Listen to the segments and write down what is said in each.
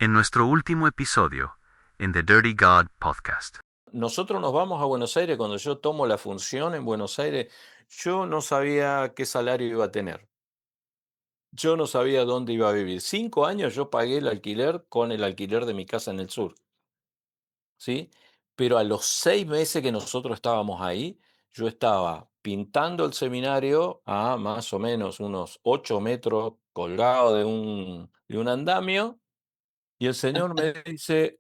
En nuestro último episodio, en The Dirty God Podcast. Nosotros nos vamos a Buenos Aires, cuando yo tomo la función en Buenos Aires, yo no sabía qué salario iba a tener. Yo no sabía dónde iba a vivir. 5 años yo pagué el alquiler con el alquiler de mi casa en el sur, ¿sí? Pero a los 6 meses que nosotros estábamos ahí, yo estaba pintando el seminario a más o menos unos 8 metros colgado de un andamio. Y el Señor me dice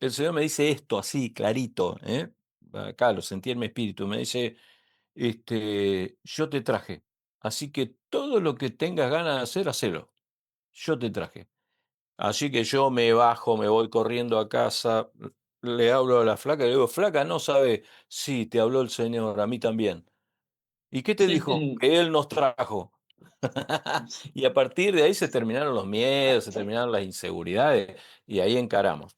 esto así, clarito, ¿eh? Acá lo sentí en mi espíritu. Me dice, yo te traje. Así que todo lo que tengas ganas de hacer, hacelo. Yo te traje. Así que yo me bajo, me voy corriendo a casa, le hablo a la flaca, le digo, flaca, no sabe. Sí, te habló el Señor, a mí también. ¿Y qué te dijo? Que Él nos trajo. Y a partir de ahí se terminaron los miedos, se terminaron las inseguridades y ahí encaramos.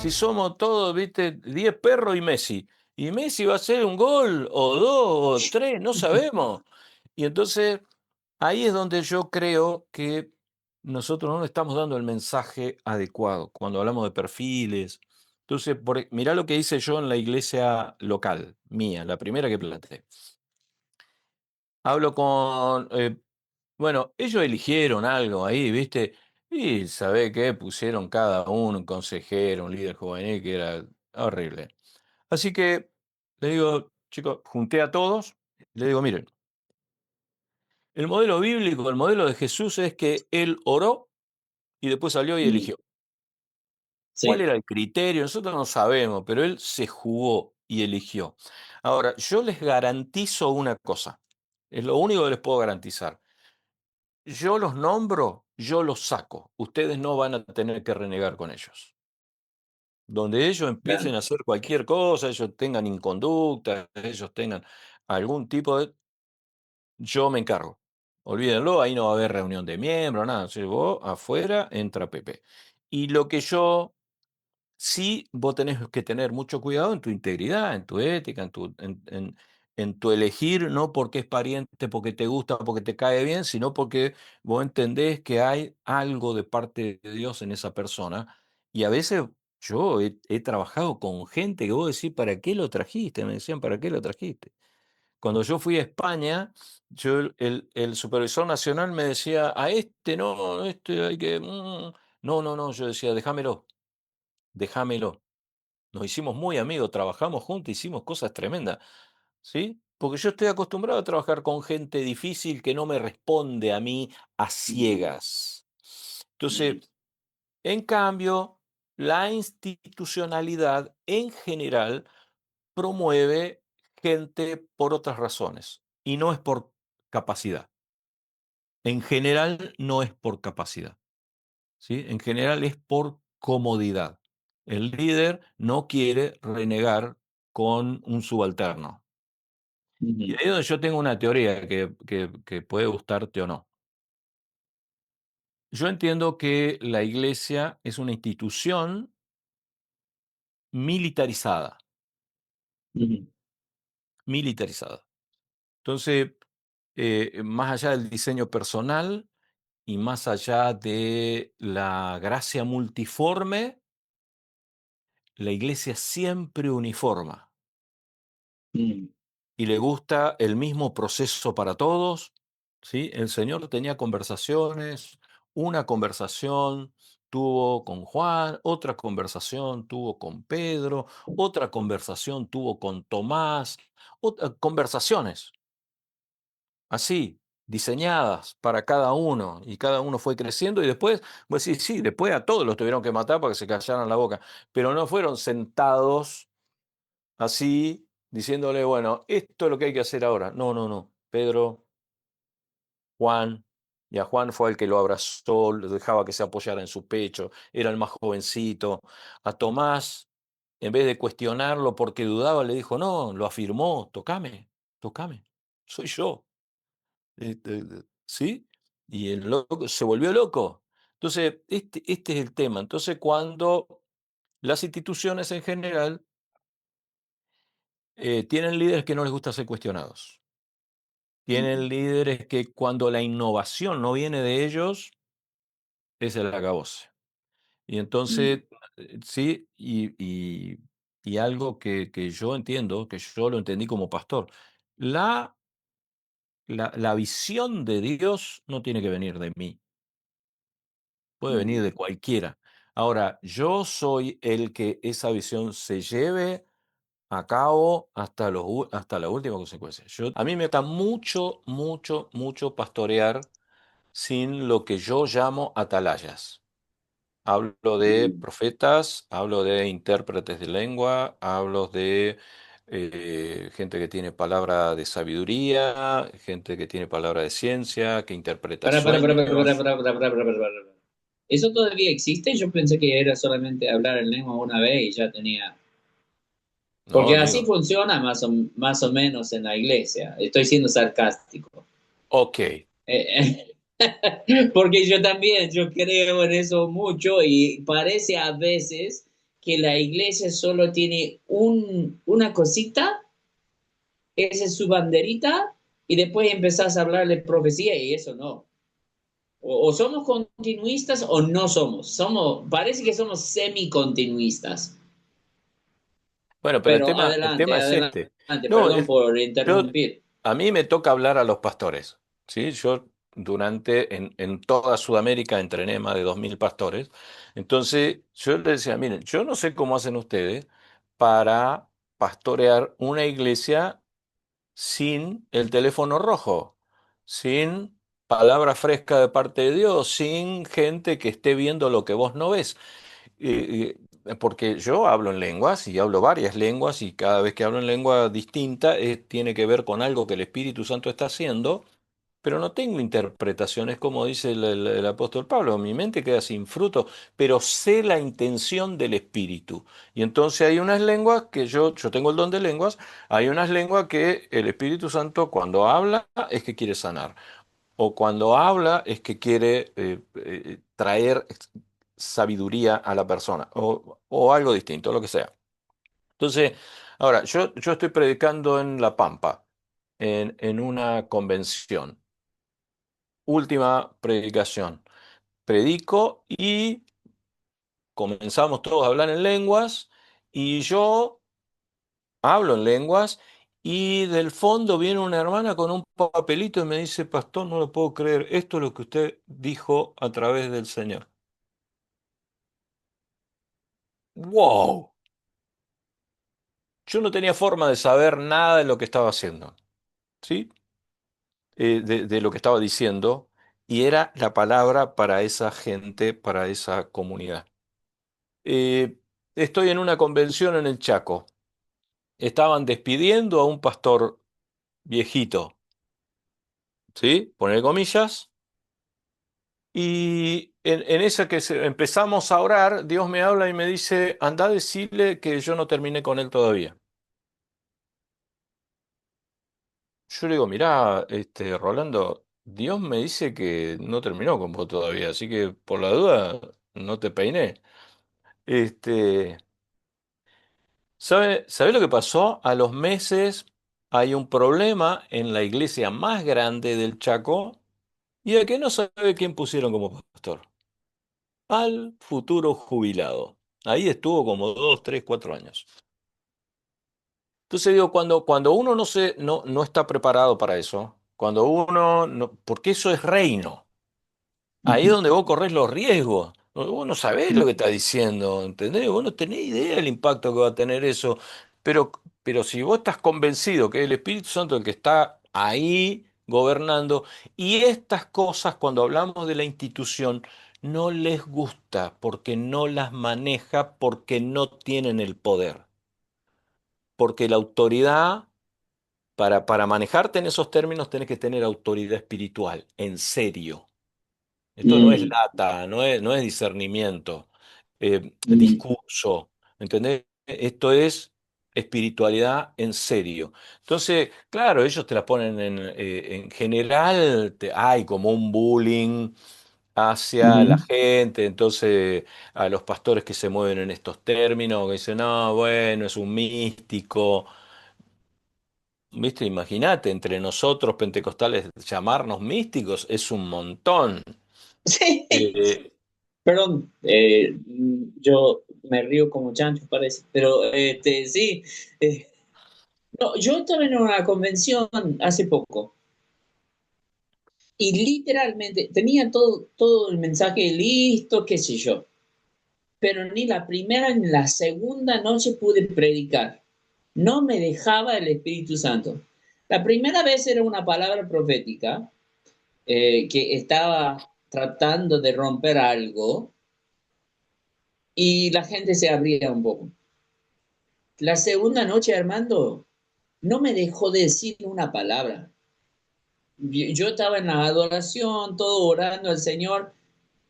Si somos todos, viste, 10 perros y Messi. Y Messi va a hacer un gol, o dos, o tres, no sabemos. Y entonces ahí es donde yo creo que nosotros no le estamos dando el mensaje adecuado cuando hablamos de perfiles. Entonces, mirá lo que hice yo en la iglesia local, mía, la primera que planté. Hablo bueno, ellos eligieron algo ahí, ¿viste? Y ¿sabe qué? Pusieron cada uno un consejero, un líder juvenil que era horrible. Así que le digo, chicos, junté a todos, le digo, miren, el modelo bíblico, el modelo de Jesús es que él oró y después salió y Mm, eligió. ¿Cuál sí, era el criterio? Nosotros no sabemos, pero él se jugó y eligió. Ahora, yo les garantizo una cosa, es lo único que les puedo garantizar. Yo los nombro, yo los saco. Ustedes no van a tener que renegar con ellos. Donde ellos claro. empiecen a hacer cualquier cosa, ellos tengan inconducta, ellos tengan algún tipo de... Yo me encargo. Olvídenlo, ahí no va a haber reunión de miembros, nada. Si vos afuera, entra Pepe. Y lo que yo sí, vos tenés que tener mucho cuidado en tu integridad, en tu ética, en tu elegir, no porque es pariente, porque te gusta, porque te cae bien, sino porque vos entendés que hay algo de parte de Dios en esa persona. Y a veces yo he trabajado con gente que vos decís, ¿para qué lo trajiste? Me decían, ¿para qué lo trajiste? Cuando yo fui a España, el supervisor nacional me decía, a este no, este hay que... No, no, no, yo decía, déjamelo, déjamelo. Nos hicimos muy amigos, trabajamos juntos, hicimos cosas tremendas, ¿sí? Porque yo estoy acostumbrado a trabajar con gente difícil que no me responde a mí a Ujú, ciegas. ujú, Entonces, en cambio, la institucionalidad en general promueve gente por otras razones y no es por capacidad. En general no es por capacidad. ¿Sí? En general es por comodidad. El líder no quiere renegar con un subalterno. Y ujú, ahí es donde yo tengo una teoría que puede gustarte o no. Yo entiendo que la iglesia es una institución militarizada, ujú, militarizada. Entonces, más allá del diseño personal y más allá de la gracia multiforme, la iglesia siempre uniforma. mm, Y le gusta el mismo proceso para todos, ¿sí? El Señor tenía conversaciones, una conversación tuvo con Juan, otra conversación tuvo con Pedro, otra conversación tuvo con Tomás, conversaciones así, diseñadas para cada uno, y cada uno fue creciendo y después, pues sí, sí, después a todos los tuvieron que matar para que se callaran la boca, pero no fueron sentados así, diciéndole, bueno, esto es lo que hay que hacer ahora. No, no, no. Pedro, Juan, y a Juan fue el que lo abrazó, lo dejaba que se apoyara en su pecho, era el más jovencito. A Tomás en vez de cuestionarlo porque dudaba, le dijo, no, lo afirmó, tocame, tocame, soy yo. ¿Sí? Y el loco se volvió loco. Entonces, este es el tema. Entonces, cuando las instituciones en general tienen líderes que no les gusta ser cuestionados, tienen líderes que cuando la innovación no viene de ellos, es el acabose. Y mm, entonces, sí, y algo que yo entiendo, que yo lo entendí como pastor, la, la visión de Dios no tiene que venir de mí, puede venir mm. de cualquiera. Ahora, yo soy el que esa visión se lleve a cabo hasta, hasta la última consecuencia. A mí me gusta mucho, mucho, mucho pastorear sin lo que yo llamo atalayas. Hablo de Mm. profetas, hablo de intérpretes de lengua, hablo de gente que tiene palabra de sabiduría, gente que tiene palabra de ciencia, que interpreta sueños. ¿Eso todavía existe? Yo pensé que era solamente hablar en lengua una vez y ya tenía. No, Porque así amigo. funciona más o menos en la iglesia. Estoy siendo sarcástico. Ok. Porque yo también, yo creo en eso mucho y parece a veces que la iglesia solo tiene una cosita, esa es su banderita, y después empezás a hablar de profecía y eso no. O somos continuistas o no somos. Parece que somos semicontinuistas. Bueno, pero Pero el tema es este. adelante, No, perdón por yo, interrumpir. a mí me toca hablar a los pastores, ¿sí? Yo en toda Sudamérica entrené más de 2000 pastores. Entonces, yo les decía, miren, yo no sé cómo hacen ustedes para pastorear una iglesia sin el teléfono rojo, sin palabra fresca de parte de Dios, sin gente que esté viendo lo que vos no ves. Porque yo hablo en lenguas y hablo varias lenguas y cada vez que hablo en lengua distinta tiene que ver con algo que el Espíritu Santo está haciendo, pero no tengo interpretaciones como dice el apóstol Pablo. Mi mente queda sin fruto, pero sé la intención del Espíritu. Y entonces hay unas lenguas que yo tengo el don de lenguas, hay unas lenguas que el Espíritu Santo cuando habla es que quiere sanar o cuando habla es que quiere traer sabiduría a la persona o algo distinto, lo que sea. Entonces, ahora, yo estoy predicando en La Pampa, en una convención. Última predicación. Predico y comenzamos todos a hablar en lenguas y yo hablo en lenguas y del fondo viene una hermana con un papelito y me dice, pastor, no lo puedo creer, esto es lo que usted dijo a través del Señor. ¡Wow! Yo no tenía forma de saber nada de lo que estaba haciendo, ¿sí? De lo que estaba diciendo, y era la palabra para esa gente, para esa comunidad. Eh, Estoy en una convención en el Chaco. Estaban despidiendo a un pastor viejito, ¿sí? Poner comillas. Y en esa que empezamos a orar, Dios me habla y me dice, anda a decirle que yo no terminé con él todavía. Yo le digo, mirá, Rolando, Dios me dice que no terminó con vos todavía, así que por la duda no te peiné. Este, ¿sabe lo que pasó? A los meses hay un problema en la iglesia más grande del Chaco y el que no sabe quién pusieron como pastor. Al futuro jubilado. Ahí estuvo como 2, 3, 4 años. Entonces digo, cuando uno no está preparado para eso, cuando uno no, porque eso es reino. Ahí es donde vos corres los riesgos. Vos no sabés lo que está diciendo, ¿entendés? Vos no tenés idea del impacto que va a tener eso. Pero si vos estás convencido que es el Espíritu Santo el que está ahí gobernando, y estas cosas, cuando hablamos de la institución, no les gusta porque no las maneja, porque no tienen el poder. Porque la autoridad, para manejarte en esos términos, tenés que tener autoridad espiritual, en serio. Esto no es Mm, lata, no es discernimiento, mm, discurso, ¿entendés? esto es espiritualidad en serio. Entonces, claro, ellos te la ponen en general, hay como un bullying hacia la Ujú. gente, entonces a los pastores que se mueven en estos términos, que dicen, no, bueno, es un místico. ¿Viste? Imagínate, entre nosotros pentecostales llamarnos místicos es un montón. Sí. Eh, Perdón, yo me río como chancho, parece, pero sí. eh, no, yo estaba en una convención hace poco y literalmente tenía todo el mensaje listo, qué sé yo, pero ni la primera ni la segunda noche pude predicar. No me dejaba el Espíritu Santo. La primera vez era una palabra profética que estaba tratando de romper algo y la gente se abría un poco. La segunda noche, Armando, no me dejó decir una palabra. Yo estaba en la adoración, todo orando al Señor,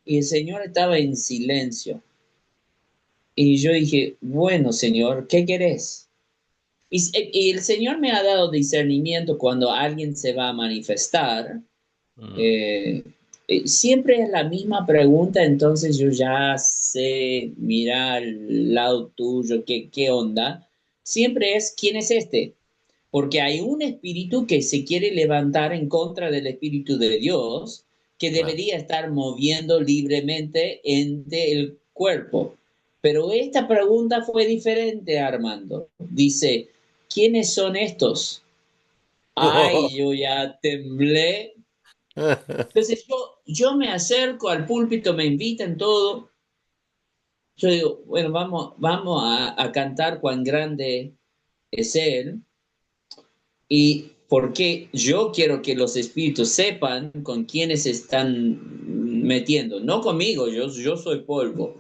y el Señor estaba en silencio. Y yo dije, bueno, Señor, ¿qué querés? Y el Señor me ha dado discernimiento cuando alguien se va a manifestar. mm, eh, Siempre es la misma pregunta, entonces yo ya sé, mira al lado tuyo, qué onda. Siempre es, ¿quién es este? Porque hay un espíritu que se quiere levantar en contra del espíritu de Dios, que claro. debería estar moviendo libremente entre el cuerpo. Pero esta pregunta fue diferente, Armando. Dice, ¿quiénes son estos? Ay, yo ya temblé. Entonces yo me acerco al púlpito, me invitan todo. Yo digo, bueno, vamos a cantar cuán grande es Él. Y porque yo quiero que los espíritus sepan con quiénes se están metiendo, no conmigo, yo soy polvo,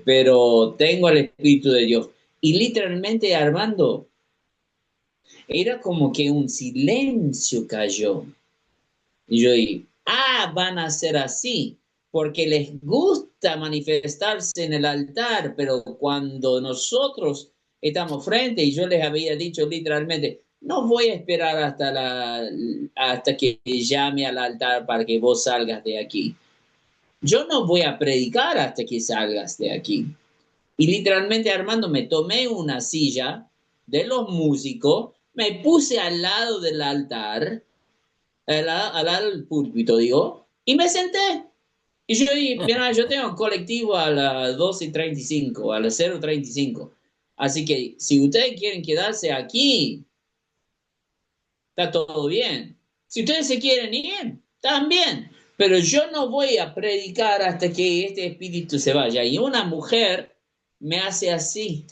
pero tengo al Espíritu de Dios. Y literalmente, Armando, era como que un silencio cayó. Y yo dije, van a ser así, porque les gusta manifestarse en el altar, pero cuando nosotros estamos frente, y yo les había dicho literalmente, no voy a esperar hasta que llame al altar para que vos salgas de aquí. Yo no voy a predicar hasta que salgas de aquí. Y literalmente, Armando, me tomé una silla de los músicos, me puse al lado del altar al púlpito, digo, y me senté. Y yo dije, mira, yo tengo un colectivo a las 12:35, a las 0:35. Así que si ustedes quieren quedarse aquí, está todo bien. Si ustedes se quieren ir, también. Pero yo no voy a predicar hasta que este espíritu se vaya. Y una mujer me hace así.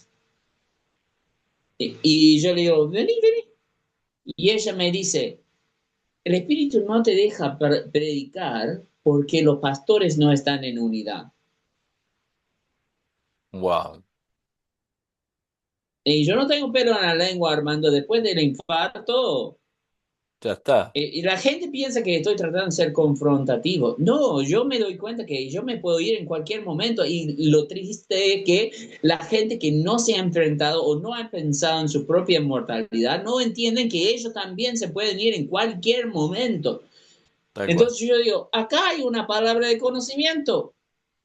Y yo le digo, vení, vení. Y ella me dice, el Espíritu no te deja predicar porque los pastores no están en unidad. Wow, Y yo no tengo pelo en la lengua, Armando, después del infarto. ya está. Y la gente piensa que estoy tratando de ser confrontativo. No, yo me doy cuenta que yo me puedo ir en cualquier momento y lo triste es que la gente que no se ha enfrentado o no ha pensado en su propia mortalidad no entienden que ellos también se pueden ir en cualquier momento. Tal cual. Entonces yo digo, acá hay una palabra de conocimiento.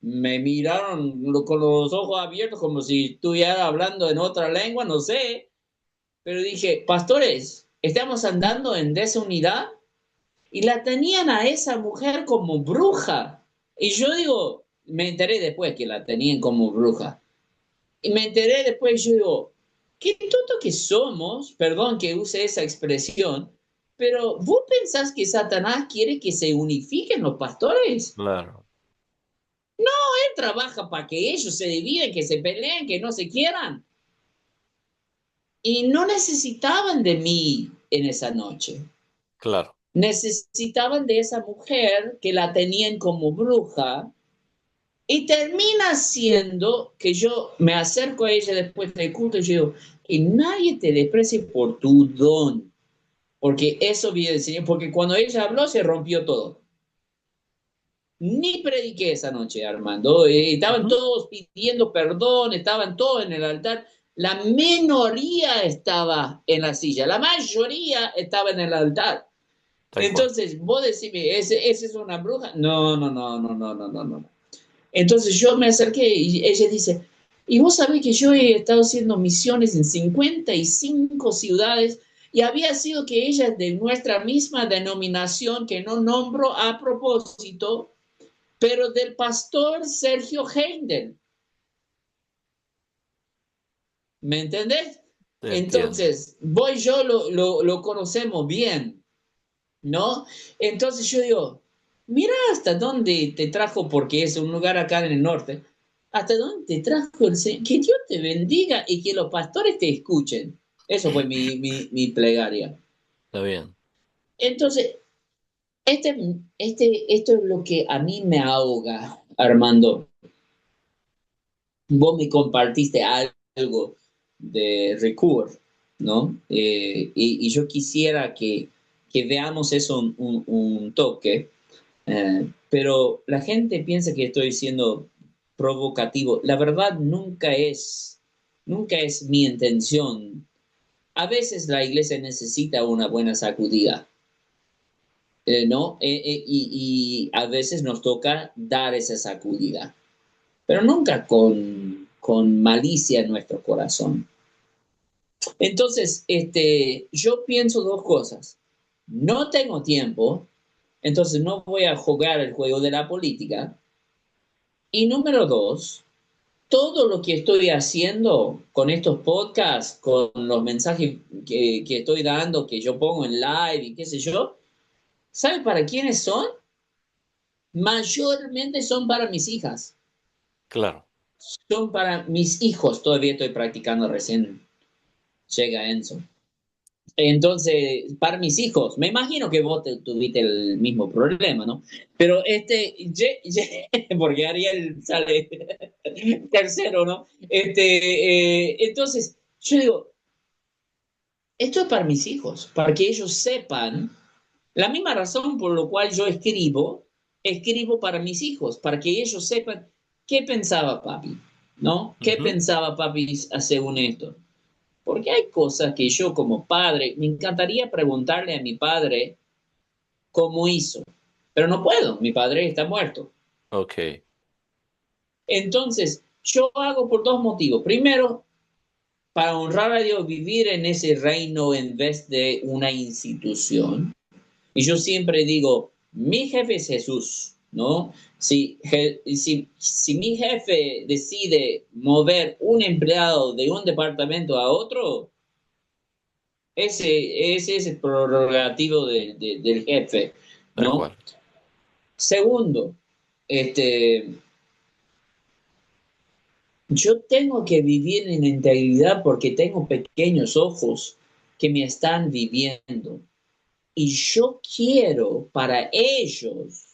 Me miraron con los ojos abiertos como si estuviera hablando en otra lengua, no sé, pero dije, pastores, estamos andando en desunidad y la tenían a esa mujer como bruja. Y yo digo, me enteré después que la tenían como bruja. Y me enteré después, yo digo, qué tonto que somos, perdón que use esa expresión, pero ¿vos pensás que Satanás quiere que se unifiquen los pastores? Claro. Él trabaja para que ellos se dividen, que se peleen, que no se quieran. Y no necesitaban de mí en esa noche. Claro. Necesitaban de esa mujer que la tenían como bruja. Y termina siendo que yo me acerco a ella después del culto y yo digo, que nadie te desprecie por tu don. Porque eso viene del Señor. Porque cuando ella habló se rompió todo. Ni prediqué esa noche, Armando. Estaban Ujú. todos pidiendo perdón, estaban todos en el altar. La minoría estaba en la silla, la mayoría estaba en el altar. Tal cual. Entonces, vos decime, ¿ese es una bruja? No, no, no, no, no, no, no, no. Entonces yo me acerqué y ella dice, y vos sabés que yo he estado haciendo misiones en 55 ciudades y había sido que ella es de nuestra misma denominación, que no nombro a propósito, pero del pastor Sergio Heindel. ¿Me entendés? Te entiendo. Entonces, vos y yo lo conocemos bien, ¿no? Entonces yo digo, mira hasta dónde te trajo, porque es un lugar acá en el norte, hasta dónde te trajo el Señor. Que Dios te bendiga y que los pastores te escuchen. Eso fue mi plegaria. Está bien. Entonces, esto es lo que a mí me ahoga, Armando. Vos me compartiste algo de Recur, ¿no? Y yo quisiera que veamos eso un toque, pero la gente piensa que estoy siendo provocativo. La verdad nunca es mi intención. A veces la iglesia necesita una buena sacudida, ¿no? Y a veces nos toca dar esa sacudida, pero nunca con malicia en nuestro corazón. Entonces, yo pienso dos cosas. No tengo tiempo, entonces no voy a jugar el juego de la política. Y número dos, todo lo que estoy haciendo con estos podcasts, con los mensajes que estoy dando, que yo pongo en live y qué sé yo, ¿sabe para quiénes son? Mayormente son para mis hijas, Claro. son para mis hijos. Todavía estoy practicando, recién llega Enzo. Entonces, para mis hijos, me imagino que vos tuviste el mismo problema, ¿no? Pero porque Ariel sale tercero, ¿no? Entonces, yo digo, esto es para mis hijos, para que ellos sepan la misma razón por la cual yo escribo para mis hijos, para que ellos sepan qué pensaba papi, ¿no? ¿Qué Ujú. pensaba papi según esto? Porque hay cosas que yo como padre, me encantaría preguntarle a mi padre cómo hizo, pero no puedo, mi padre está muerto. Ok. Entonces, yo hago por dos motivos. Primero, para honrar a Dios, vivir en ese reino en vez de una institución. Y yo siempre digo, mi jefe es Jesús, ¿no? Si mi jefe decide mover un empleado de un departamento a otro, ese es el prerrogativo del jefe, Tal ¿no? cual. Segundo, este, yo tengo que vivir en integridad porque tengo pequeños ojos que me están viviendo. Y yo quiero para ellos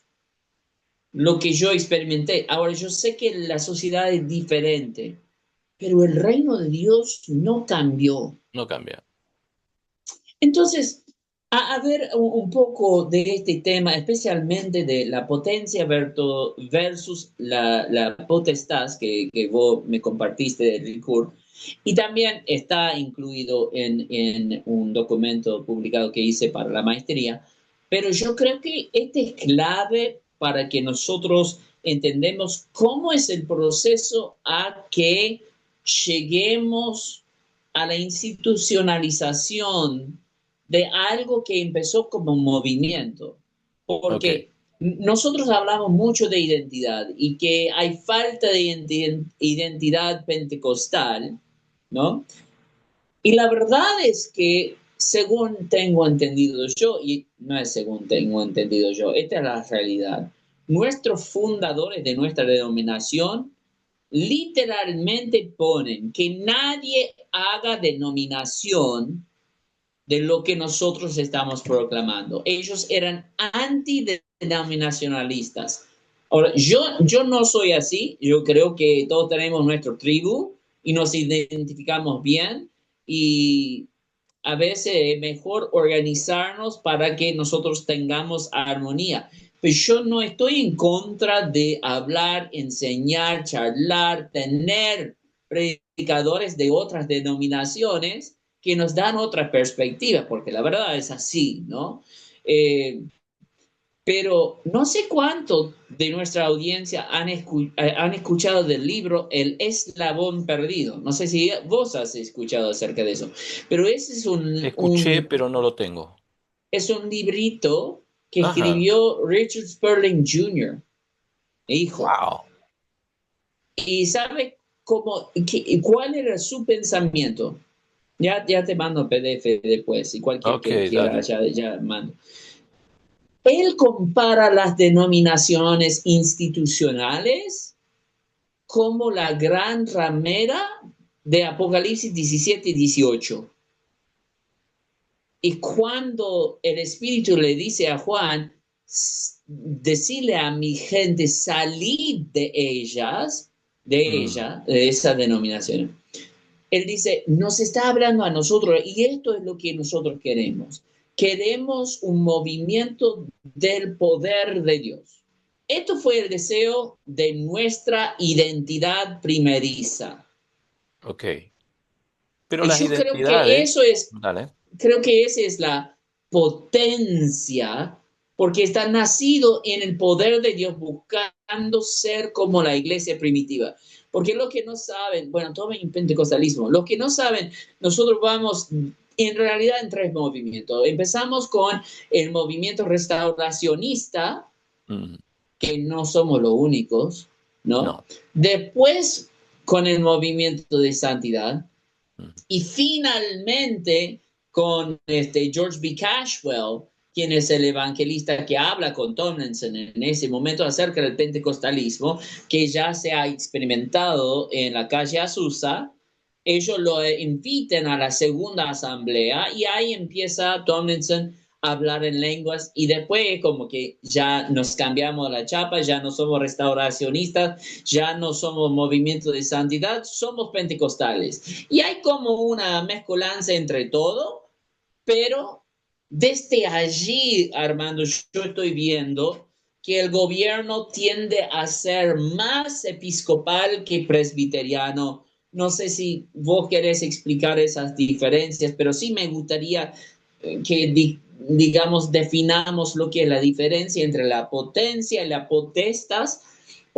lo que yo experimenté. Ahora, yo sé que la sociedad es diferente, pero el reino de Dios no cambió. No cambia. Entonces, a ver un poco de este tema, especialmente de la potencia versus la potestad que vos me compartiste de Ricoeur, y también está incluido en un documento publicado que hice para la maestría, pero yo creo que este es clave para que nosotros entendemos cómo es el proceso a que lleguemos a la institucionalización de algo que empezó como un movimiento, Ok. porque nosotros hablamos mucho de identidad y que hay falta de identidad pentecostal, ¿no? Y la verdad es que, según tengo entendido yo, y no es según tengo entendido yo, esta es la realidad, nuestros fundadores de nuestra denominación literalmente ponen que nadie haga denominación de lo que nosotros estamos proclamando. Ellos eran antidenominacionalistas. Ahora, yo no soy así, yo creo que todos tenemos nuestro tribu y nos identificamos bien y a veces es mejor organizarnos para que nosotros tengamos armonía. Pues yo no estoy en contra de hablar, enseñar, charlar, tener predicadores de otras denominaciones que nos dan otra perspectiva, porque la verdad es así, ¿no? Eh, pero no sé cuánto de nuestra audiencia han escuchado del libro El Eslabón Perdido. No sé si vos has escuchado acerca de eso, pero ese es Escuché, pero no lo tengo. es un librito que Ajá. escribió Richard Sperling Jr., hijo. Wow. ¿Y sabe cuál era su pensamiento? Ya te mando PDF después, y cualquier Ok, que quiera, dale. ya mando. Él compara las denominaciones institucionales como la gran ramera de Apocalipsis 17 y 18. Y cuando el Espíritu le dice a Juan, decirle a mi gente, salid de ellas, Mm, de esa denominación. Él dice, nos está hablando a nosotros y esto es lo que nosotros queremos. Queremos un movimiento del poder de Dios. Esto fue el deseo de nuestra identidad primeriza. ok. Pero Y las yo creo que identidades, eso es, dale. creo que esa es la potencia, porque está nacido en el poder de Dios buscando ser como la iglesia primitiva. Porque lo que no saben, bueno, tomen pentecostalismo, lo que no saben, nosotros vamos en realidad en tres movimientos. Empezamos con el movimiento restauracionista, Mm, que no somos los únicos, ¿no? no. Después con el movimiento de santidad, Mm, y finalmente con George B. Cashwell, quien es el evangelista que habla con Tomlinson en ese momento acerca del pentecostalismo, que ya se ha experimentado en la calle Azusa. Ellos lo invitan a la segunda asamblea y ahí empieza Tomlinson a hablar en lenguas y después como que ya nos cambiamos la chapa, ya no somos restauracionistas, ya no somos movimiento de santidad, somos pentecostales. Y hay como una mezcolanza entre todo, pero desde allí, Armando, yo estoy viendo que el gobierno tiende a ser más episcopal que presbiteriano. No sé si vos querés explicar esas diferencias, pero sí me gustaría que, digamos, definamos lo que es la diferencia entre la potencia y la potestas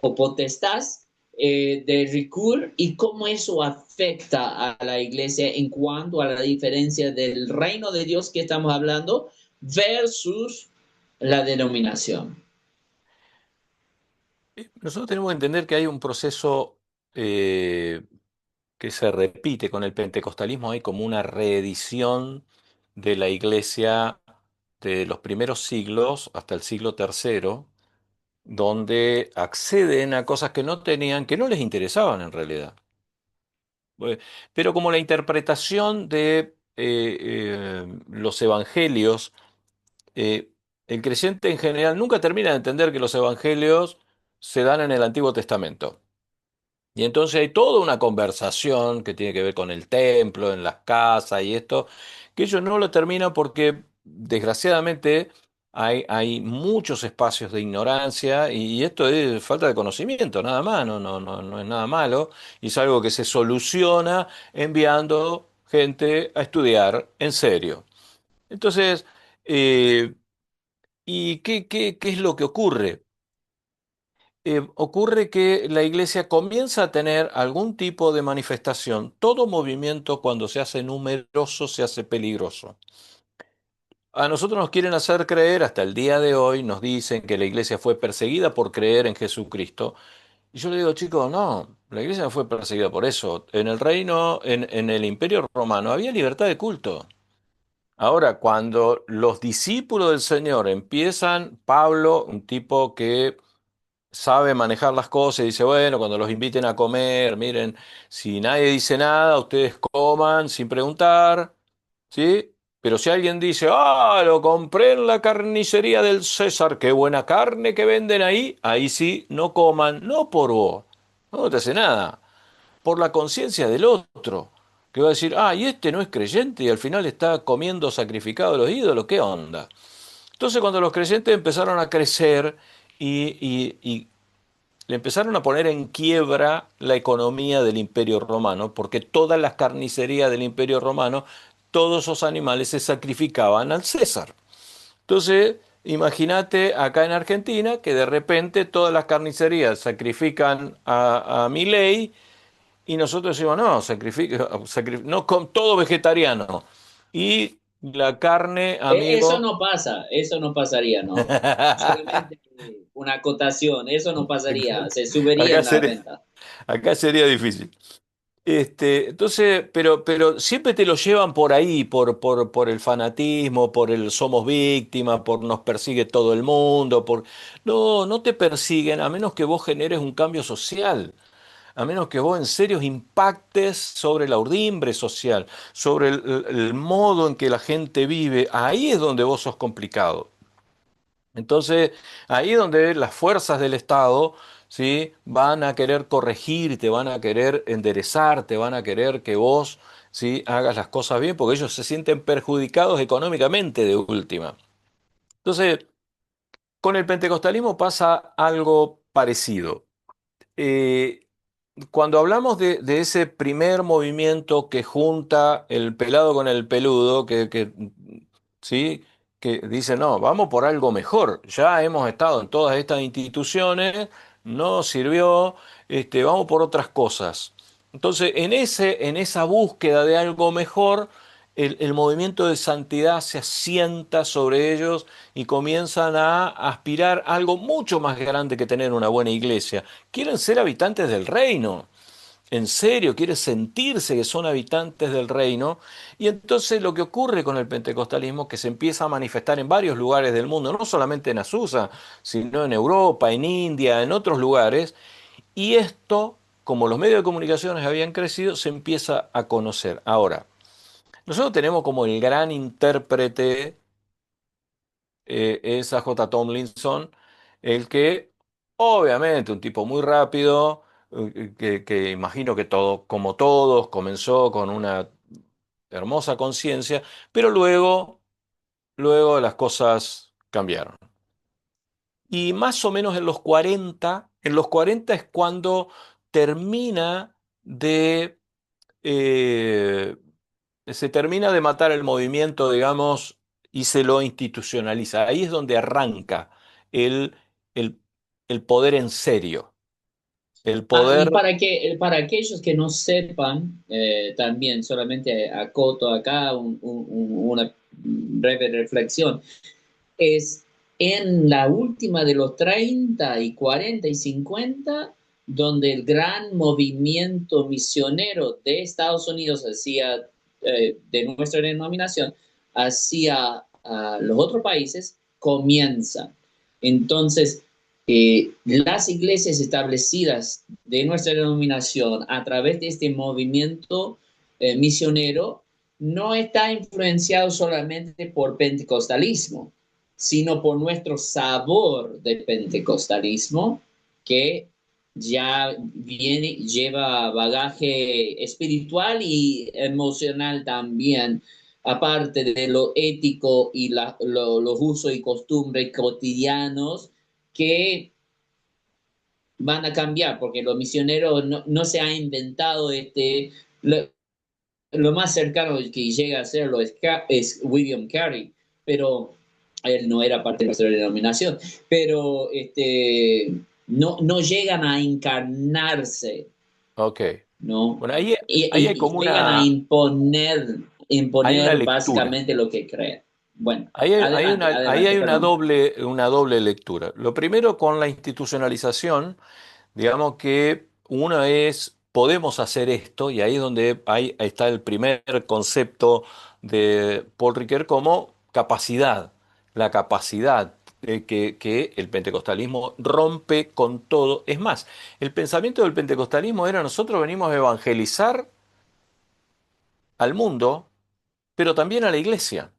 o potestás de Ricoeur y cómo eso afecta a la iglesia en cuanto a la diferencia del reino de Dios que estamos hablando versus la denominación. Nosotros tenemos que entender que hay un proceso eh, que se repite con el pentecostalismo. Hay como una reedición de la iglesia de los primeros siglos hasta el siglo tercero, donde acceden a cosas que no tenían, que no les interesaban en realidad. Pero como la interpretación de los evangelios, eh, el creyente en general nunca termina de entender que los evangelios se dan en el Antiguo Testamento. Y entonces hay toda una conversación que tiene que ver con el templo, en las casas y esto, que ellos no lo terminan porque desgraciadamente hay muchos espacios de ignorancia y esto es falta de conocimiento, nada más, no es nada malo, y es algo que se soluciona enviando gente a estudiar en serio. Entonces, eh, ¿y qué es lo que ocurre? Ocurre que la iglesia comienza a tener algún tipo de manifestación. Todo movimiento cuando se hace numeroso se hace peligroso. A nosotros nos quieren hacer creer, hasta el día de hoy nos dicen que la iglesia fue perseguida por creer en Jesucristo. Y yo le digo, chicos, no, la iglesia no fue perseguida por eso. En el reino, en el imperio romano había libertad de culto. Ahora, cuando los discípulos del Señor empiezan, Pablo, un tipo que sabe manejar las cosas y dice, bueno, cuando los inviten a comer, miren, si nadie dice nada, ustedes coman sin preguntar, ¿sí? Pero si alguien dice, ah, lo compré en la carnicería del César, qué buena carne que venden ahí, ahí sí, no coman, no por vos, no te hace nada, por la conciencia del otro, que va a decir, ah, y este no es creyente y al final está comiendo sacrificado a los ídolos, ¿qué onda? Entonces, cuando los creyentes empezaron a crecer y le empezaron a poner en quiebra la economía del Imperio Romano, porque todas las carnicerías del Imperio Romano, todos esos animales se sacrificaban al César. Entonces, imagínate acá en Argentina que de repente todas las carnicerías sacrifican a Milei y nosotros decimos, no, no, con todo vegetariano. Y la carne, Eso amigo, no pasa, eso no pasaría, ¿no? Solamente una acotación, eso no pasaría, se subiría acá en la sería, venta. acá sería difícil. Entonces, pero siempre te lo llevan por ahí, por el fanatismo, por el somos víctimas, por nos persigue todo el mundo, no, no te persiguen a menos que vos generes un cambio social, a menos que vos en serio impactes sobre la urdimbre social, sobre el modo en que la gente vive. Ahí es donde vos sos complicado. Entonces, ahí es donde las fuerzas del Estado, ¿sí? Van a querer corregir, te van a querer enderezar, te van a querer que vos, ¿sí? Hagas las cosas bien, porque ellos se sienten perjudicados económicamente de última. Entonces, con el pentecostalismo pasa algo parecido. Eh, Cuando hablamos de ese primer movimiento que junta el pelado con el peludo, ¿sí? Que dice, no, vamos por algo mejor. Ya hemos estado en todas estas instituciones, no sirvió, vamos por otras cosas. Entonces, en esa búsqueda de algo mejor, el movimiento de santidad se asienta sobre ellos y comienzan a aspirar a algo mucho más grande que tener una buena iglesia. Quieren ser habitantes del reino. En serio, quieren sentirse que son habitantes del reino. Y entonces lo que ocurre con el pentecostalismo, que se empieza a manifestar en varios lugares del mundo, no solamente en Azusa, sino en Europa, en India, en otros lugares, y esto, como los medios de comunicaciones habían crecido, se empieza a conocer. Ahora, nosotros tenemos como el gran intérprete es a J. Tomlinson, el que, obviamente, un tipo muy rápido, que imagino que todo, como todos, comenzó con una hermosa conciencia, pero luego las cosas cambiaron. Y más o menos en los 40 es cuando termina de eh, se termina de matar el movimiento, digamos, y se lo institucionaliza. Ahí es donde arranca el, el, el poder en serio. El Ah, y poder, para aquellos que no sepan, también solamente acoto acá una breve reflexión, es en la última de los 30 y 40 y 50 donde el gran movimiento misionero de Estados Unidos hacia, de nuestra denominación, hacia los otros países comienza. Entonces, las iglesias establecidas de nuestra denominación a través de este movimiento misionero no está influenciado solamente por pentecostalismo, sino por nuestro sabor de pentecostalismo que ya viene, lleva bagaje espiritual y emocional también, aparte de lo ético y los usos y costumbres cotidianos que van a cambiar, porque los misioneros no se ha inventado lo más cercano que llega a serlo es William Carey, pero él no era parte de nuestra denominación, pero no llegan a encarnarse, ok. ¿no? Bueno, ahí hay Y como llegan a hay una imponer lectura. básicamente lo que creen. Bueno, Ahí adelante, hay perdón. una doble lectura. Lo primero con la institucionalización, digamos que uno es, podemos hacer esto, y ahí es donde ahí está el primer concepto de Paul Ricoeur como capacidad, la capacidad que el pentecostalismo rompe con todo. Es más, el pensamiento del pentecostalismo era nosotros venimos a evangelizar al mundo, pero también a la iglesia.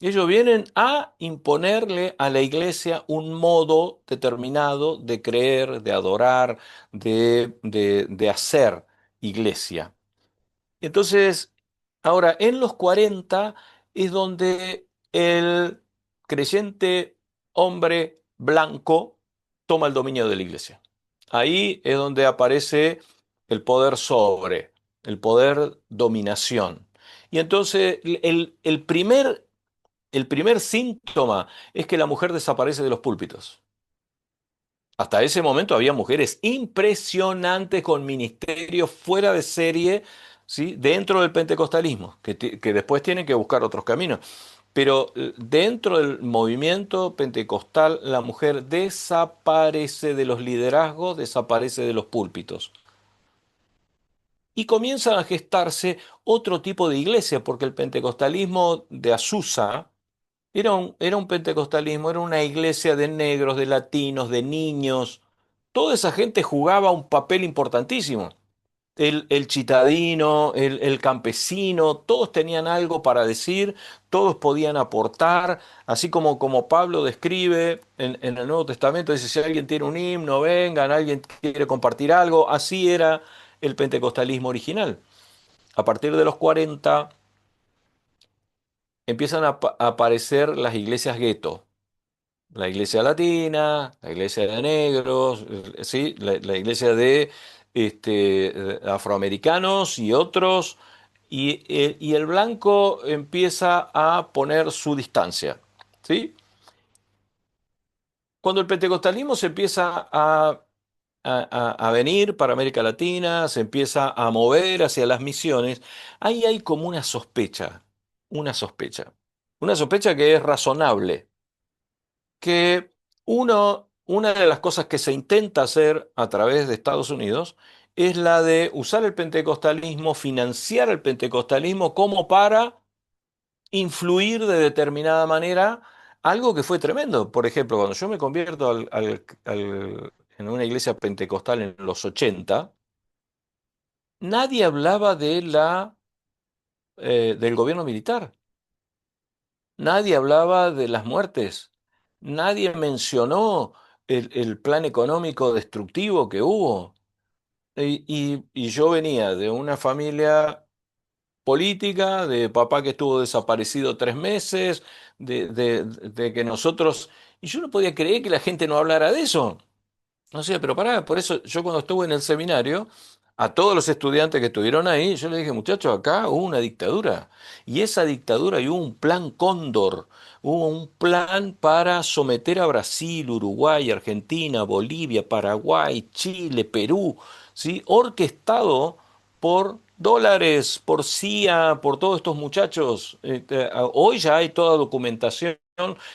Ellos vienen a imponerle a la iglesia un modo determinado de creer, de adorar, de hacer iglesia. Entonces, ahora, en los 40 es donde creyente, hombre, blanco, toma el dominio de la iglesia. Ahí es donde aparece el poder sobre, el poder dominación. Y entonces el primer síntoma es que la mujer desaparece de los púlpitos. Hasta ese momento había mujeres impresionantes con ministerios fuera de serie, ¿sí? Dentro del pentecostalismo, que después tienen que buscar otros caminos. Pero dentro del movimiento pentecostal, la mujer desaparece de los liderazgos, desaparece de los púlpitos. Y comienzan a gestarse otro tipo de iglesia, porque el pentecostalismo de Azusa era un pentecostalismo, era una iglesia de negros, de latinos, de niños. Toda esa gente jugaba un papel importantísimo. El chitadino, el campesino, todos tenían algo para decir, todos podían aportar, así como Pablo describe en el Nuevo Testamento, dice, si alguien tiene un himno, vengan, alguien quiere compartir algo, así era el pentecostalismo original. A partir de los 40 empiezan a aparecer las iglesias gueto, la iglesia latina, la iglesia de negros, ¿sí? La iglesia de afroamericanos y otros, y el blanco empieza a poner su distancia, ¿sí? Cuando el pentecostalismo se empieza a venir para América Latina, se empieza a mover hacia las misiones, ahí hay como una sospecha, una sospecha que es razonable que una de las cosas que se intenta hacer a través de Estados Unidos es la de usar el pentecostalismo, financiar el pentecostalismo como para influir de determinada manera, algo que fue tremendo. Por ejemplo, cuando yo me convierto en una iglesia pentecostal en los 80, nadie hablaba del gobierno militar. Nadie hablaba de las muertes, nadie mencionó el plan económico destructivo que hubo. Y yo venía de una familia política, de papá que estuvo desaparecido 3 meses, de que nosotros... Y yo no podía creer que la gente no hablara de eso. No sé, pero pará, por eso yo cuando estuve en el seminario, a todos los estudiantes que estuvieron ahí, yo les dije, muchachos, acá hubo una dictadura. Y esa dictadura, y hubo un plan Cóndor, hubo un plan para someter a Brasil, Uruguay, Argentina, Bolivia, Paraguay, Chile, Perú, ¿sí? Orquestado por dólares, por CIA, por todos estos muchachos. Hoy ya hay toda documentación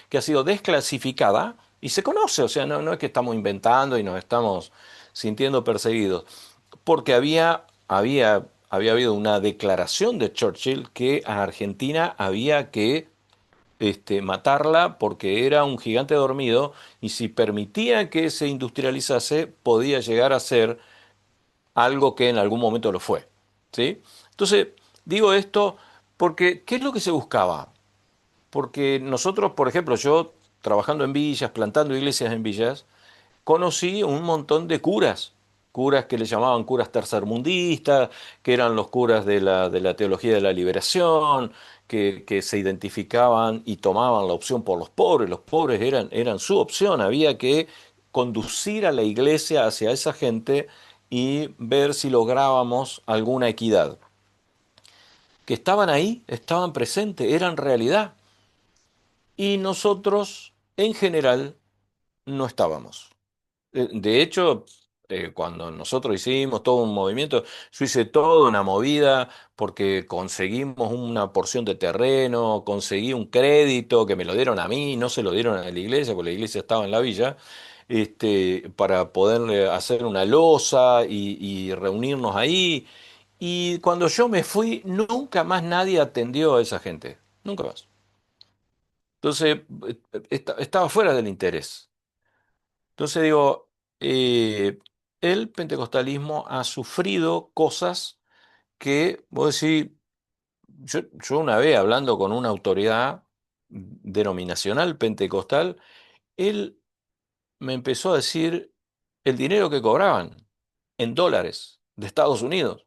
que ha sido desclasificada y se conoce, o sea, no es que estamos inventando y nos estamos sintiendo perseguidos, porque había habido una declaración de Churchill que a Argentina había que matarla porque era un gigante dormido y si permitía que se industrializase podía llegar a ser algo que en algún momento lo fue, ¿sí? Entonces, digo esto porque, ¿qué es lo que se buscaba? Porque nosotros, por ejemplo, yo trabajando en villas, plantando iglesias en villas, conocí un montón de curas, curas que le llamaban curas tercermundistas, que eran los curas de la teología de la liberación, que se identificaban y tomaban la opción por los pobres eran su opción, había que conducir a la iglesia hacia esa gente y ver si lográbamos alguna equidad. Que estaban ahí, estaban presentes, eran realidad. Y nosotros, en general, no estábamos. De hecho, cuando nosotros hicimos todo un movimiento, yo hice toda una movida porque conseguimos una porción de terreno, conseguí un crédito que me lo dieron a mí, no se lo dieron a la iglesia, porque la iglesia estaba en la villa, para poder hacer una loza y reunirnos ahí. Y cuando yo me fui, nunca más nadie atendió a esa gente, nunca más. Entonces, estaba fuera del interés. Entonces digo, el pentecostalismo ha sufrido cosas que, vos decís, yo una vez hablando con una autoridad denominacional pentecostal, él me empezó a decir el dinero que cobraban en dólares de Estados Unidos.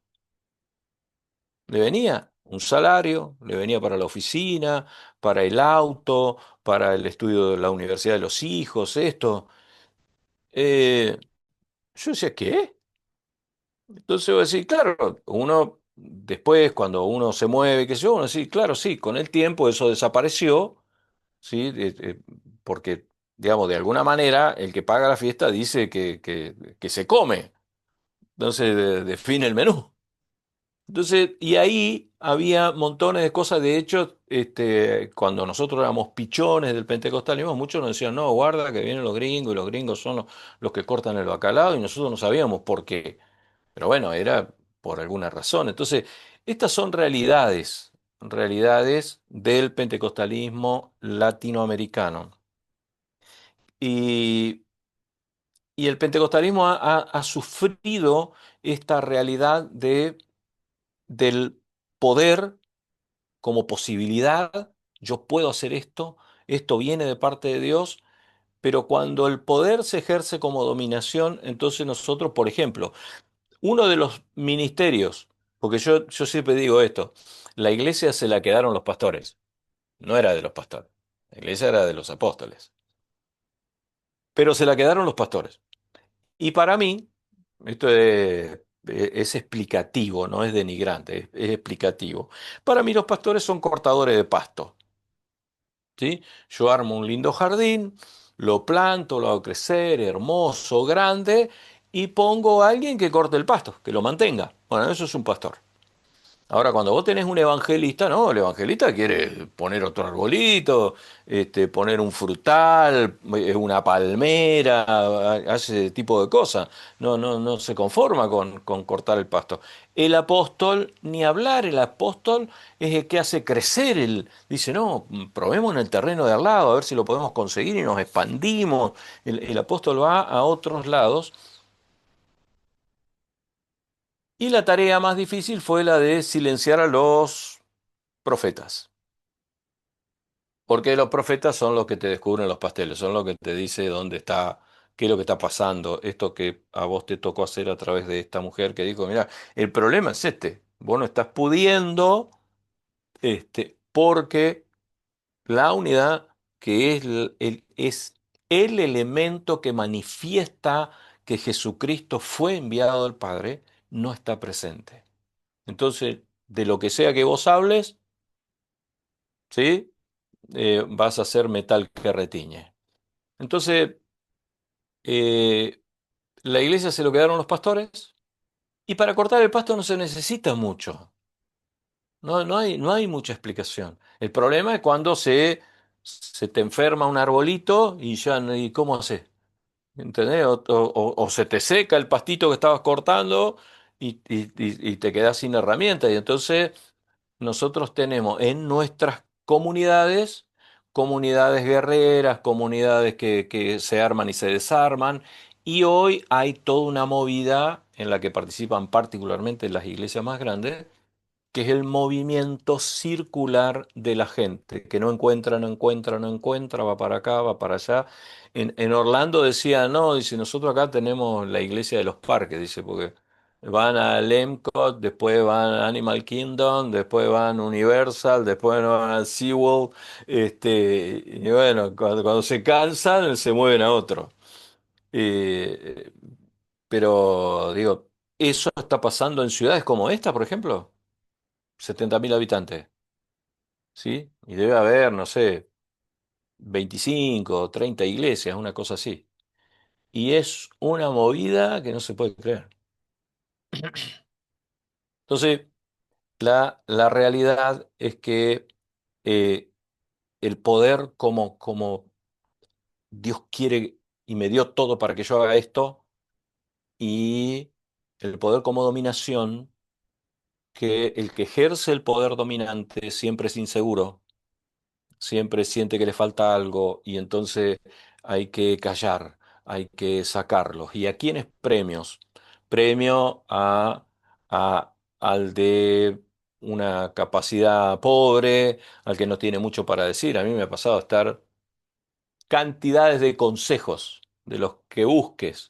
Le venía un salario, le venía para la oficina, para el auto, para el estudio de la universidad de los hijos, esto. Eh, yo decía, ¿qué? Entonces voy a decir, claro, uno después cuando uno se mueve, qué sé yo, uno dice, claro, sí, con el tiempo eso desapareció, ¿sí? Porque, digamos, de alguna manera el que paga la fiesta dice que se come, entonces define el menú. Entonces, y ahí había montones de cosas. De hecho, cuando nosotros éramos pichones del pentecostalismo, muchos nos decían, no, guarda que vienen los gringos, y los gringos son los que cortan el bacalao, y nosotros no sabíamos por qué. Pero bueno, era por alguna razón. Entonces, estas son realidades, realidades del pentecostalismo latinoamericano. Y, y el pentecostalismo ha sufrido esta realidad del poder como posibilidad, yo puedo hacer esto, esto viene de parte de Dios, pero cuando el poder se ejerce como dominación, entonces nosotros, por ejemplo, uno de los ministerios, porque yo siempre digo esto, la iglesia se la quedaron los pastores, no era de los pastores, la iglesia era de los apóstoles, pero se la quedaron los pastores. Y para mí, esto es explicativo, no es denigrante, es explicativo. Para mí los pastores son cortadores de pasto. ¿Sí? Yo armo un lindo jardín, lo planto, lo hago crecer, hermoso, grande, y pongo a alguien que corte el pasto, que lo mantenga. Bueno, eso es un pastor. Ahora, cuando vos tenés un evangelista, no, el evangelista quiere poner otro arbolito, poner un frutal, una palmera, hace ese tipo de cosas. No, no, no se conforma con cortar el pasto. El apóstol, ni hablar, el apóstol es el que hace crecer dice, no, probemos en el terreno de al lado, a ver si lo podemos conseguir y nos expandimos. El apóstol va a otros lados. Y la tarea más difícil fue la de silenciar a los profetas. Porque los profetas son los que te descubren los pasteles, son los que te dice dónde está, qué es lo que está pasando. Esto que a vos te tocó hacer a través de esta mujer que dijo, mira, el problema es este, vos no estás pudiendo, porque la unidad, que es es el elemento que manifiesta que Jesucristo fue enviado del Padre, no está presente. Entonces, de lo que sea que vos hables, ¿sí? Vas a ser metal que retiñe. Entonces, eh, la iglesia se lo quedaron los pastores y para cortar el pasto no se necesita mucho. No, no hay mucha explicación. El problema es cuando se te enferma un arbolito y ya, ¿y cómo haces? ¿Entendés? O se te seca el pastito que estabas cortando y te quedas sin herramientas. Y entonces nosotros tenemos en nuestras comunidades, comunidades guerreras, comunidades que se arman y se desarman, y hoy hay toda una movida en la que participan particularmente las iglesias más grandes, que es el movimiento circular de la gente, que no encuentra, no encuentra, no encuentra, va para acá, va para allá. En Orlando decía, no, dice, nosotros acá tenemos la iglesia de los parques, dice, porque van al Epcot, después van a Animal Kingdom, después van a Universal, después van al SeaWorld, y bueno, cuando se cansan, se mueven a otro. Eh, pero digo, ¿eso está pasando en ciudades como esta, por ejemplo? 70.000 habitantes, ¿sí? Y debe haber, no sé, 25 o 30 iglesias, una cosa así. Y es una movida que no se puede creer. Entonces, la realidad es que eh, el poder como Dios quiere y me dio todo para que yo haga esto, y el poder como dominación, que el que ejerce el poder dominante siempre es inseguro, siempre siente que le falta algo y entonces hay que callar, hay que sacarlos. ¿Y a quiénes premios? Premio al de una capacidad pobre, al que no tiene mucho para decir. A mí me ha pasado estar cantidades de consejos de los que busques.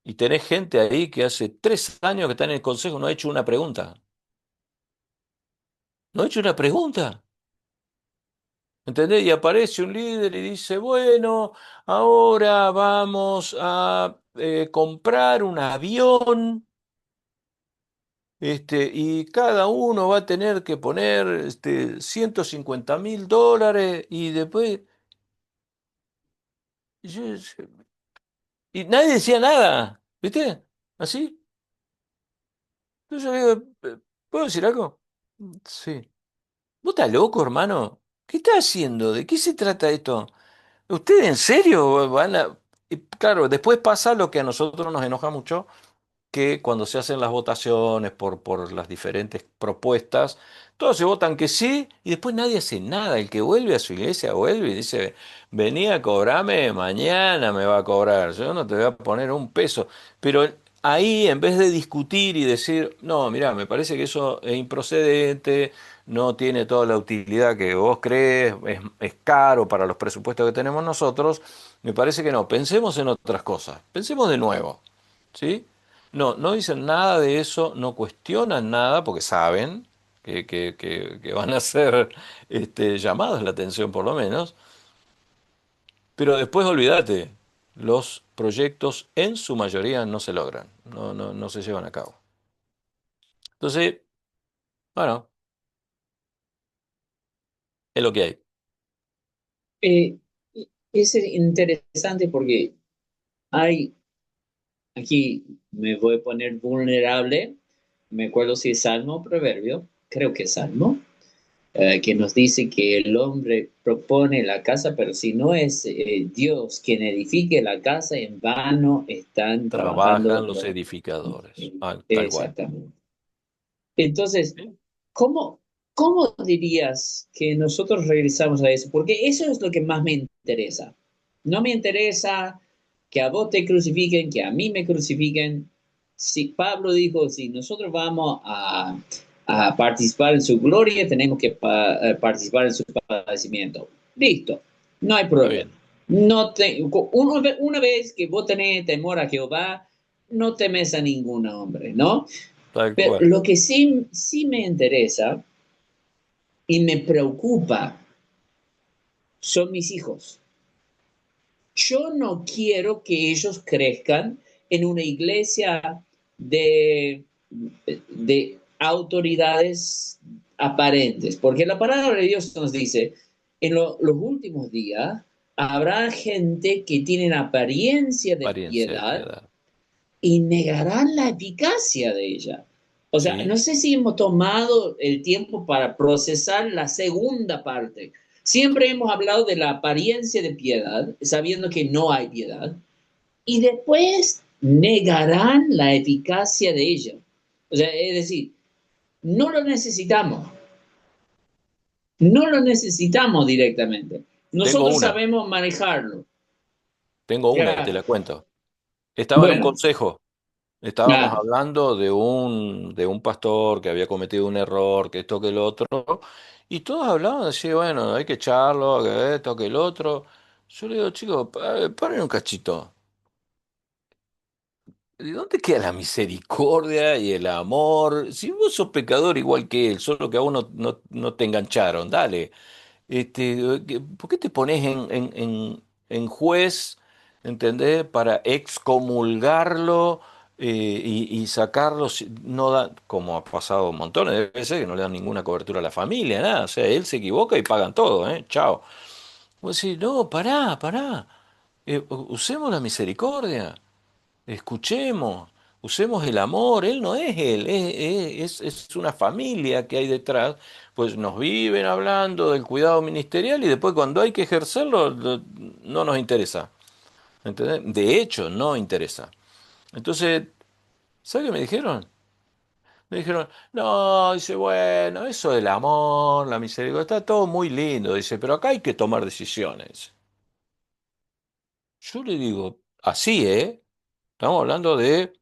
Y tenés gente ahí que hace 3 años que está en el consejo, no ha hecho una pregunta. No ha hecho una pregunta. ¿Entendés? Y aparece un líder y dice, bueno, ahora vamos a comprar un avión, y cada uno va a tener que poner $150.000 y después... yo- y nadie decía nada, ¿viste? ¿Así? Entonces yo digo, ¿puedo decir algo? Sí. ¿Vos estás loco, hermano? ¿Qué estás haciendo? ¿De qué se trata esto? ¿Ustedes en serio van a...? Y claro, después pasa lo que a nosotros nos enoja mucho, que cuando se hacen las votaciones por las diferentes propuestas, todos se votan que sí y después nadie hace nada. El que vuelve a su iglesia vuelve y dice, venía a cobrarme, mañana me va a cobrar, yo no te voy a poner un peso. Pero ahí, en vez de discutir y decir, no, mirá, me parece que eso es improcedente, no tiene toda la utilidad que vos crees, es caro para los presupuestos que tenemos nosotros, me parece que no, pensemos en otras cosas, pensemos de nuevo. ¿Sí? No, no dicen nada de eso, no cuestionan nada porque saben que van a ser llamados la atención por lo menos, pero después olvídate, los proyectos en su mayoría no se logran, no se llevan a cabo. Entonces, bueno, es lo que hay. Eh, es interesante porque hay, aquí me voy a poner vulnerable, me acuerdo si es Salmo o Proverbio, creo que es Salmo, que nos dice que el hombre propone la casa, pero si no es Dios quien edifique la casa, en vano están trabajando Trabajan los los... edificadores, tal cual. Exactamente. Entonces, ¿Sí? ¿cómo, cómo dirías que nosotros regresamos a eso? Porque eso es lo que más me interesa. No me interesa que a vos te crucifiquen, que a mí me crucifiquen. Si Pablo dijo, si nosotros vamos a participar en su gloria, tenemos que participar en su padecimiento. Listo, no hay Está problema. bien, No te, una vez que vos tenés temor a Jehová, no temes a ningún hombre, ¿no? tal Pero cual. lo que sí me interesa y me preocupa son mis hijos. Yo no quiero que ellos crezcan en una iglesia de, de autoridades aparentes, porque la palabra de Dios nos dice, en los últimos días habrá gente que tiene apariencia de Apariencia de piedad piedad. y negarán la eficacia de ella. O sea, no Sí, sé si hemos tomado el tiempo para procesar la segunda parte. Siempre hemos hablado de la apariencia de piedad, sabiendo que no hay piedad, y después negarán la eficacia de ella. O sea, es decir, no lo necesitamos, no lo necesitamos directamente. tengo Nosotros una, sabemos manejarlo. tengo una y te Ya, la cuento. Estaba en un bueno, consejo. Estábamos ah, hablando de un pastor que había cometido un error, que esto, que el otro, y todos hablaban así, bueno, hay que echarlo, que esto, que el otro. Yo le digo, chicos, paren un cachito. ¿De dónde queda la misericordia y el amor? Si vos sos pecador igual que él, solo que a vos no te engancharon, dale. ¿Por qué te pones en juez, ¿entendés? Para excomulgarlo y sacarlo, no da, como ha pasado montones de veces, que no le dan ninguna cobertura a la familia, nada. O sea, él se equivoca y pagan todo, ¿eh? Chao. Vos decís, no, pará, pará. Usemos la misericordia. Escuchemos, usemos el amor, él no es él, es una familia que hay detrás, pues nos viven hablando del cuidado ministerial y después cuando hay que ejercerlo no nos interesa, ¿entendés? De hecho, no interesa. Entonces, ¿sabes qué me dijeron? Me dijeron, no, dice, bueno, eso del amor, la misericordia, está todo muy lindo, dice, pero acá hay que tomar decisiones. Yo le digo, así, ¿eh? Estamos hablando de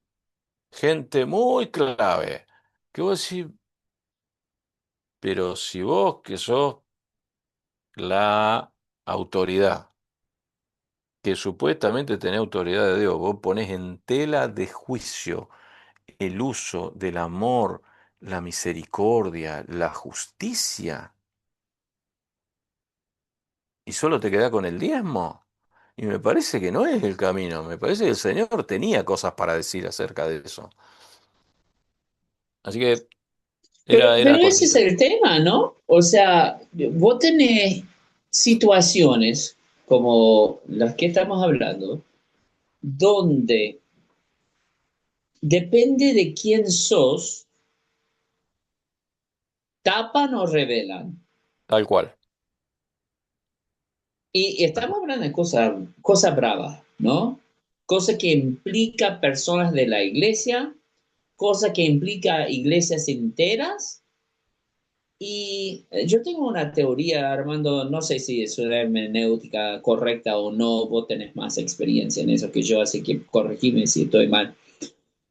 gente muy clave. Que vos decís, pero si vos que sos la autoridad, que supuestamente tenés autoridad de Dios, vos ponés en tela de juicio el uso del amor, la misericordia, la justicia, y solo te quedás con el diezmo. Y me parece que no es el camino, me parece que el Señor tenía cosas para decir acerca de eso. Así que era Pero ese es cortita. el tema, ¿no? O sea, vos tenés situaciones como las que estamos hablando, donde depende de quién sos, tapan o revelan. Tal cual. Y estamos hablando de cosas bravas, ¿no? Cosa que implica personas de la iglesia, cosa que implica iglesias enteras. Y yo tengo una teoría, Armando, no sé si es una hermenéutica correcta o no, vos tenés más experiencia en eso que yo, así que corregime si estoy mal.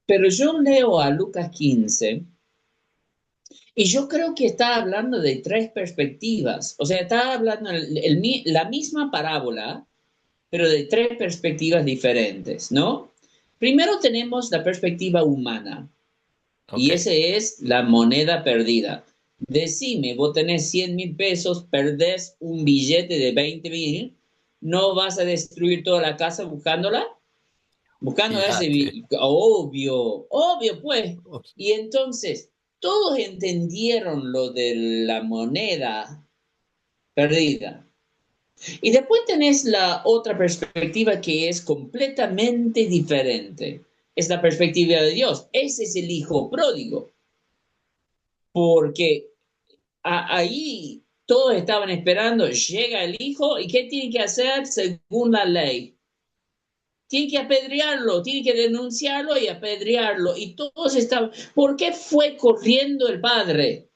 Pero yo leo a Lucas 15 y yo creo que está hablando de tres perspectivas. O sea, está hablando la misma parábola, pero de tres perspectivas diferentes, ¿no? Primero tenemos la perspectiva humana, y Ok. ese es la moneda perdida. Decime, vos tenés 100.000 pesos, perdés un billete de 20.000, ¿no vas a destruir toda la casa buscándola? Buscando ese Fíjate. billete, obvio, obvio pues. Y entonces, todos entendieron lo de la moneda perdida. Y después tenés la otra perspectiva que es completamente diferente. Es la perspectiva de Dios. Ese es el hijo pródigo. Porque ahí todos estaban esperando, llega el hijo y ¿qué tiene que hacer según la ley? Tiene que apedrearlo, tiene que denunciarlo y apedrearlo. Y todos estaban, ¿por qué fue corriendo el padre?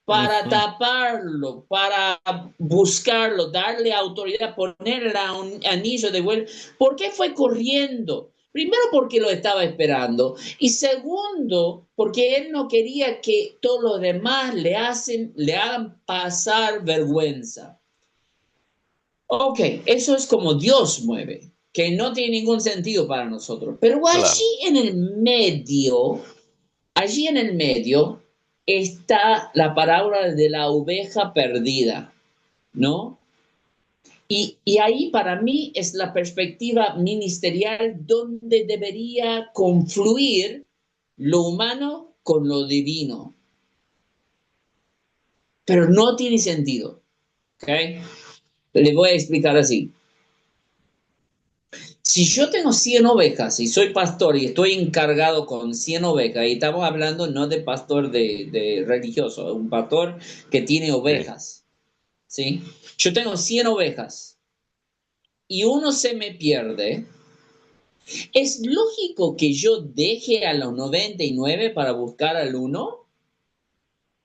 Para Ujú. taparlo, para buscarlo, darle autoridad, ponerle un anillo de vuelta. ¿Por qué fue corriendo? Primero porque lo estaba esperando y segundo porque él no quería que todos los demás le hagan pasar vergüenza. Ok, eso es como Dios mueve, que no tiene ningún sentido para nosotros. Pero Claro. allí en el medio está la parábola de la oveja perdida, ¿no? Y ahí para mí es la perspectiva ministerial donde debería confluir lo humano con lo divino, pero no tiene sentido, ¿ok? Le voy a explicar así. Si yo tengo 100 ovejas y soy pastor y estoy encargado con 100 ovejas, y estamos hablando no de pastor de religioso, un pastor que tiene Sí. ovejas, ¿sí? Yo tengo 100 ovejas y uno se me pierde, ¿es lógico que yo deje a los 99 para buscar al uno?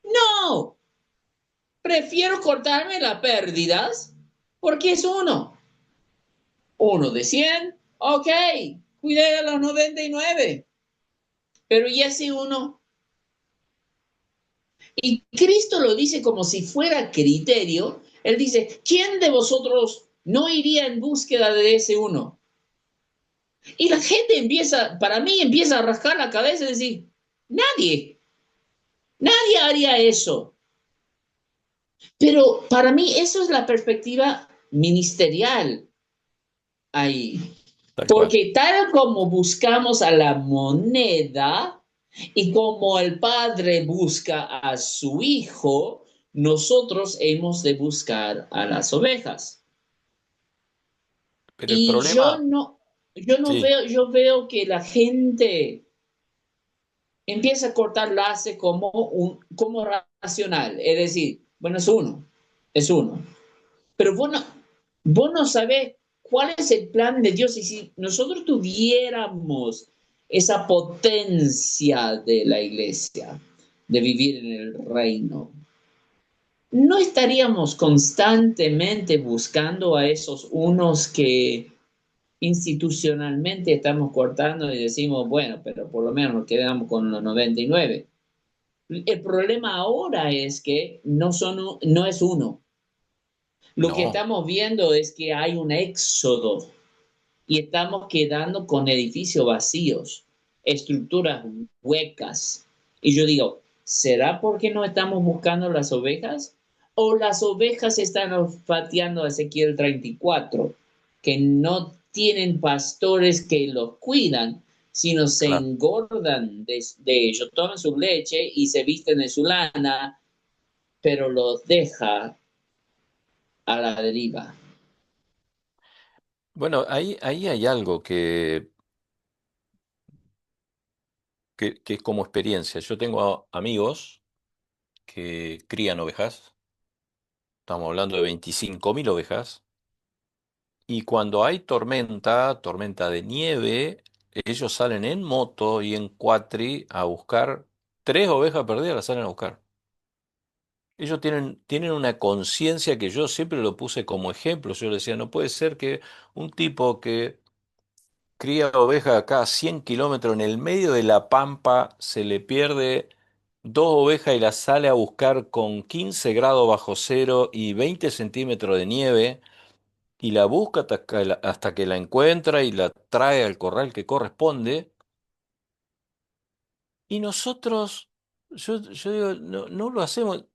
No, prefiero cortarme las pérdidas porque es uno. Uno de 100, ok, cuidé a los 99, pero ¿y ese uno? Y Cristo lo dice como si fuera criterio. Él dice, ¿quién de vosotros no iría en búsqueda de ese uno? Y la gente empieza, para mí, empieza a rascar la cabeza y decir, nadie, nadie haría eso. Pero para mí eso es la perspectiva ministerial ahí. Tal cual. Porque tal como buscamos a la moneda y como el padre busca a su hijo, nosotros hemos de buscar a las ovejas. Pero el Y problema, yo no sí, veo, yo veo que la gente empieza a cortar lace como racional, es decir, bueno, es uno. Pero vos no sabés cuál es el plan de Dios y si nosotros tuviéramos esa potencia de la iglesia, de vivir en el reino, no estaríamos constantemente buscando a esos unos que institucionalmente estamos cortando y decimos, bueno, pero por lo menos nos quedamos con los 99. El problema ahora es que no es uno. Lo que no. estamos viendo es que hay un éxodo. y estamos quedando con edificios vacíos, estructuras huecas. Y yo digo, ¿será porque no estamos buscando las ovejas? ¿O las ovejas están olfateando a Ezequiel 34, que no tienen pastores que los cuidan, sino se Claro. engordan de ellos, toman su leche y se visten de su lana, pero los deja a la deriva? Bueno, ahí hay algo que es como experiencia. Yo tengo amigos que crían ovejas, estamos hablando de 25.000 ovejas, y cuando hay tormenta, tormenta de nieve, ellos salen en moto y en cuatri a buscar 3 ovejas perdidas, las salen a buscar. Ellos tienen una conciencia que yo siempre lo puse como ejemplo. Yo le decía, no puede ser que un tipo que cría ovejas acá a 100 kilómetros en el medio de la pampa, se le pierde 2 ovejas y las sale a buscar con 15 grados bajo cero y 20 centímetros de nieve y la busca hasta que la encuentra y la trae al corral que corresponde. Y nosotros, yo digo, no, no lo hacemos.